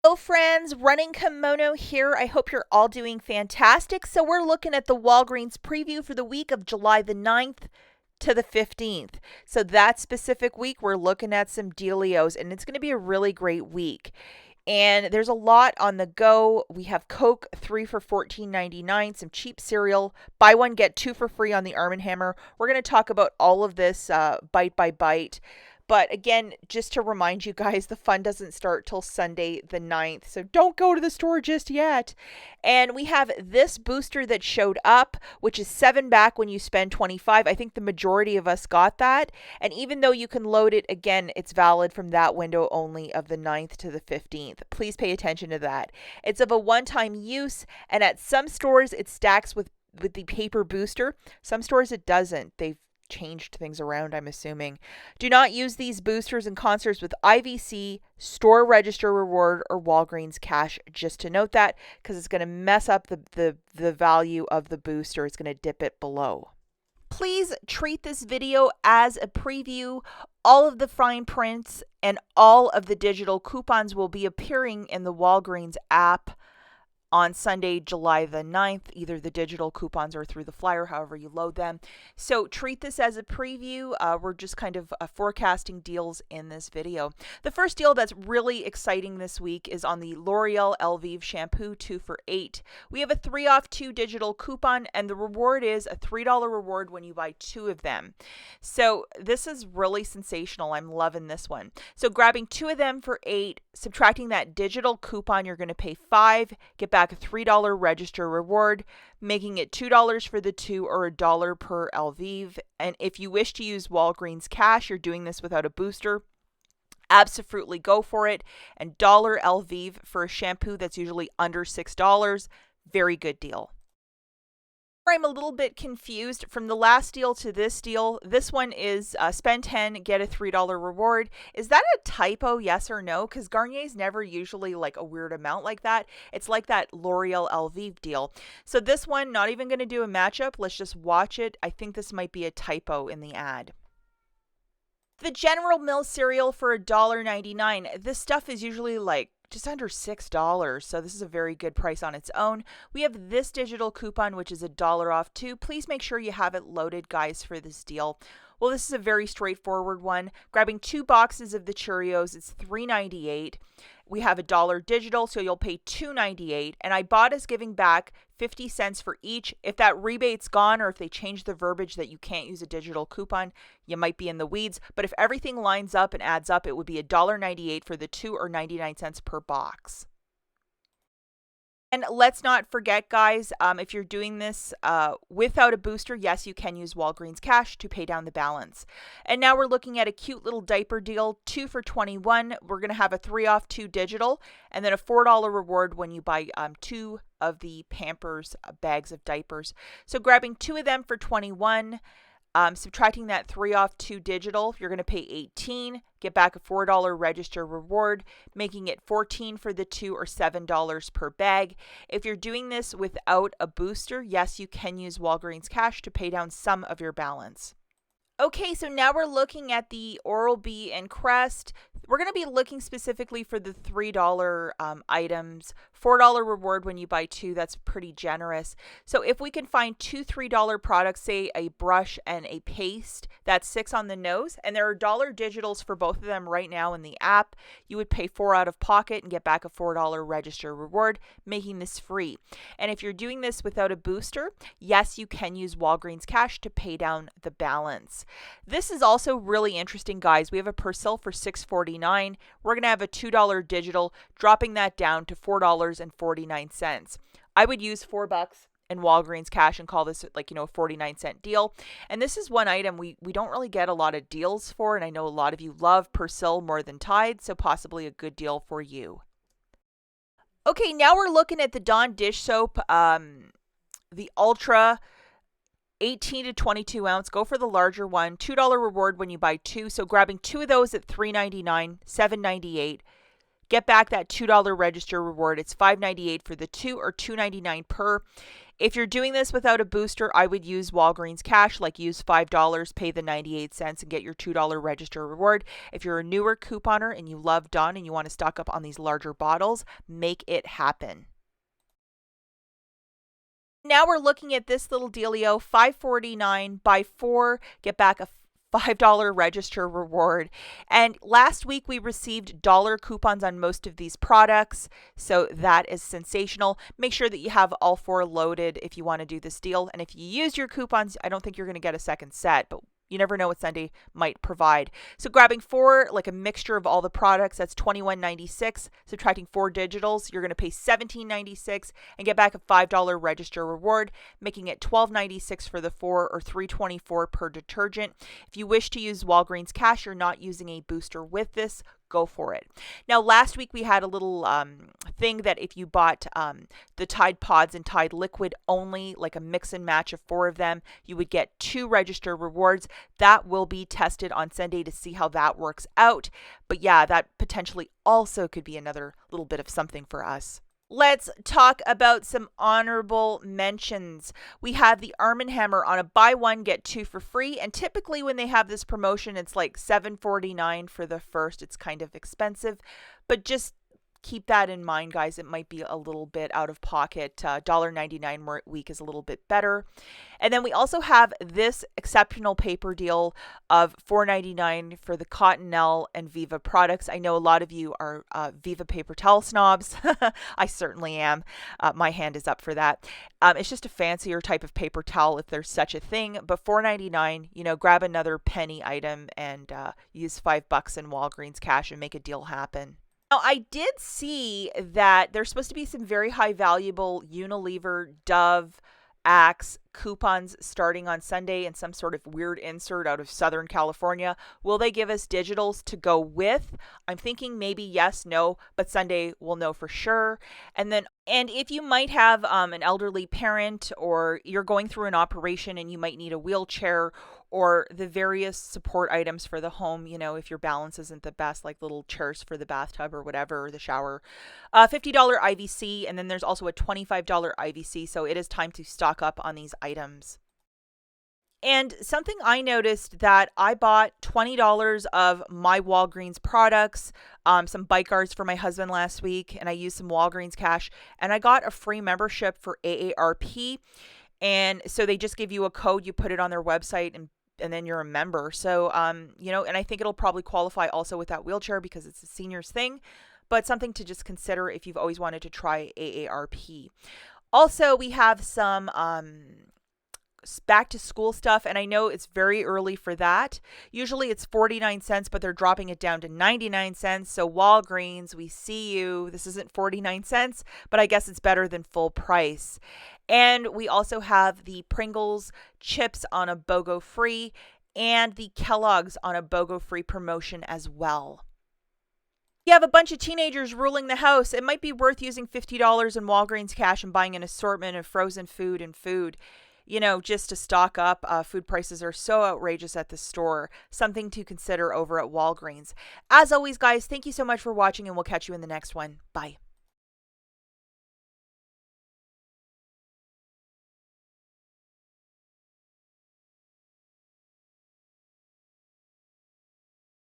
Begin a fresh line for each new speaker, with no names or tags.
Hello friends, Running Kimono here. I hope you're all doing fantastic. So we're looking at the Walgreens preview for the week of July the 9th to the 15th. So that specific week, we're looking at some dealios, and it's going to be a really great week. And there's a lot on the go. We have Coke 3 for $14.99, some cheap cereal, buy one get two for free on the Arm & Hammer. We're going to talk about all of this bite by bite. But again, just to remind you guys, the fun doesn't start till Sunday the 9th. So don't go to the store just yet. And we have this booster that showed up, which is 7 back when you spend 25. I think the majority of us got that. And even though you can load it, again, it's valid from that window only of the 9th to the 15th. Please pay attention to that. It's of a one-time use, and at some stores it stacks with the paper booster. Some stores it doesn't. They've changed things around, I'm assuming. Do not use these boosters in concerts with IVC, store register reward, or Walgreens cash, just to note that, because it's going to mess up the value of the booster. It's going to dip it below. Please treat this video as a preview. All of the fine prints and all of the digital coupons will be appearing in the Walgreens app on Sunday, July the 9th, either the digital coupons or through the flyer, however you load them. So treat this as a preview. We're just kind of forecasting deals in this video. The first deal that's really exciting this week is on the Loreal Elvive shampoo 2 for $8. We have a 3 off 2 digital coupon, and the reward is a $3 reward when you buy 2 of them. So this is really sensational. I'm loving this one. So grabbing 2 of them for $8, subtracting that digital coupon, you're going to pay $5, get back a $3 register reward, making it $2 for the 2 or $1 per Elvive. And if you wish to use Walgreens cash, you're doing this without a booster, absolutely go for it. And $1 Elvive for a shampoo that's usually under $6. Very good deal. I'm a little bit confused from the last deal to this deal. This one is spend 10, get a $3 reward. Is that a typo, yes or no? Because Garnier's never usually like a weird amount like that. It's like that Loreal Elvive deal. So this one, not even going to do a matchup. Let's just watch it. I think this might be a typo in the ad. The General Mills cereal for $1.99. This stuff is usually like just under $6, so this is a very good price on its own. We have this digital coupon, which is $1 off too. Please make sure you have it loaded, guys, for this deal. Well, this is a very straightforward one. Grabbing 2 boxes of the Cheerios, it's $3.98. We have $1 digital, so you'll pay $2.98. And IBOTTA's giving back 50 cents for each. If that rebate's gone, or if they change the verbiage that you can't use a digital coupon, you might be in the weeds. But if everything lines up and adds up, it would be $1.98 for the 2 or 99 cents per box. And let's not forget, guys, if you're doing this without a booster, yes, you can use Walgreens cash to pay down the balance. And now we're looking at a cute little diaper deal, 2 for $21. We're going to have a 3 off 2 digital, and then a $4 reward when you buy 2 of the Pampers bags of diapers. So grabbing 2 of them for $21. Subtracting that 3 off 2 digital, you're going to pay $18, get back a $4 register reward, making it $14 for the 2 or $7 per bag. If you're doing this without a booster, yes, you can use Walgreens cash to pay down some of your balance. Okay, so now we're looking at the Oral-B and Crest. We're going to be looking specifically for the $3 items. $4 reward when you buy 2. That's pretty generous. So if we can find 2 $3 products, say a brush and a paste, that's $6 on the nose. And there are dollar digitals for both of them right now in the app. You would pay $4 out of pocket and get back a $4 register reward, making this free. And if you're doing this without a booster, yes, you can use Walgreens cash to pay down the balance. This is also really interesting, guys. We have a Persil for $6.49. We're going to have a $2 digital, dropping that down to $4.49. I would use $4 in Walgreens cash and call this like, a 49-cent deal. And this is one item we don't really get a lot of deals for, and I know a lot of you love Persil more than Tide, so possibly a good deal for you. Okay, now we're looking at the Dawn dish soap, the Ultra 18 to 22 ounce. Go for the larger one. $2 reward when you buy 2. So grabbing 2 of those at $3.99, $7.98. Get back that $2 register reward. It's $5.98 for the 2 or $2.99 per. If you're doing this without a booster, I would use Walgreens cash, like use $5, pay the 98 cents and get your $2 register reward. If you're a newer couponer and you love Dawn and you want to stock up on these larger bottles, make it happen. Now we're looking at this little dealio, $5.49, buy 4, get back a $5 register reward. And last week we received dollar coupons on most of these products, so that is sensational. Make sure that you have all 4 loaded if you want to do this deal. And if you use your coupons, I don't think you're going to get a second set, but you never know what Sunday might provide. So grabbing 4, like a mixture of all the products, that's $21.96. Subtracting 4 digitals, you're going to pay $17.96 and get back a $5 register reward, making it $12.96 for the 4 or $3.24 per detergent. If you wish to use Walgreens cash, you're not using a booster with this, go for it. Now, last week we had a little thing that if you bought the Tide Pods and Tide Liquid only, like a mix and match of 4 of them, you would get 2 register rewards. That will be tested on Sunday to see how that works out. But yeah, that potentially also could be another little bit of something for us. Let's talk about some honorable mentions. We have the Arm & Hammer on a buy 1, get 2 for free. And typically when they have this promotion, it's like $7.49 for the first. It's kind of expensive, but just keep that in mind, guys. It might be a little bit out of pocket. $1.99 a week is a little bit better. And then we also have this exceptional paper deal of $4.99 for the Cottonelle and Viva products. I know a lot of you are Viva paper towel snobs. I certainly am. My hand is up for that. It's just a fancier type of paper towel if there's such a thing. But $4.99, grab another penny item and use $5 in Walgreens cash and make a deal happen. Now, I did see that there's supposed to be some very high valuable Unilever, Dove, Axe coupons starting on Sunday and some sort of weird insert out of Southern California. Will they give us digitals to go with? I'm thinking maybe yes, no, but Sunday we'll know for sure. And if you might have an elderly parent or you're going through an operation and you might need a wheelchair or the various support items for the home, if your balance isn't the best, like little chairs for the bathtub or whatever, or the shower, $50 IVC, and then there's also a $25 IVC, so it is time to stock up on these items. And something I noticed that I bought $20 of myWalgreens products, some bike guards for my husband last week, and I used some Walgreens cash, and I got a free membership for AARP. And so they just give you a code, you put it on their website, and then you're a member. So, and I think it'll probably qualify also with that wheelchair because it's a seniors thing, but something to just consider if you've always wanted to try AARP. Also, we have some back to school stuff, and I know it's very early for that. Usually it's 49 cents, but they're dropping it down to 99 cents. So Walgreens, we see you. This isn't 49 cents, but I guess it's better than full price. And we also have the Pringles chips on a BOGO free and the Kellogg's on a BOGO free promotion as well. You have a bunch of teenagers ruling the house. It might be worth using $50 in Walgreens cash and buying an assortment of frozen food and food, just to stock up. Food prices are so outrageous at the store. Something to consider over at Walgreens. As always, guys, thank you so much for watching, and we'll catch you in the next one. Bye.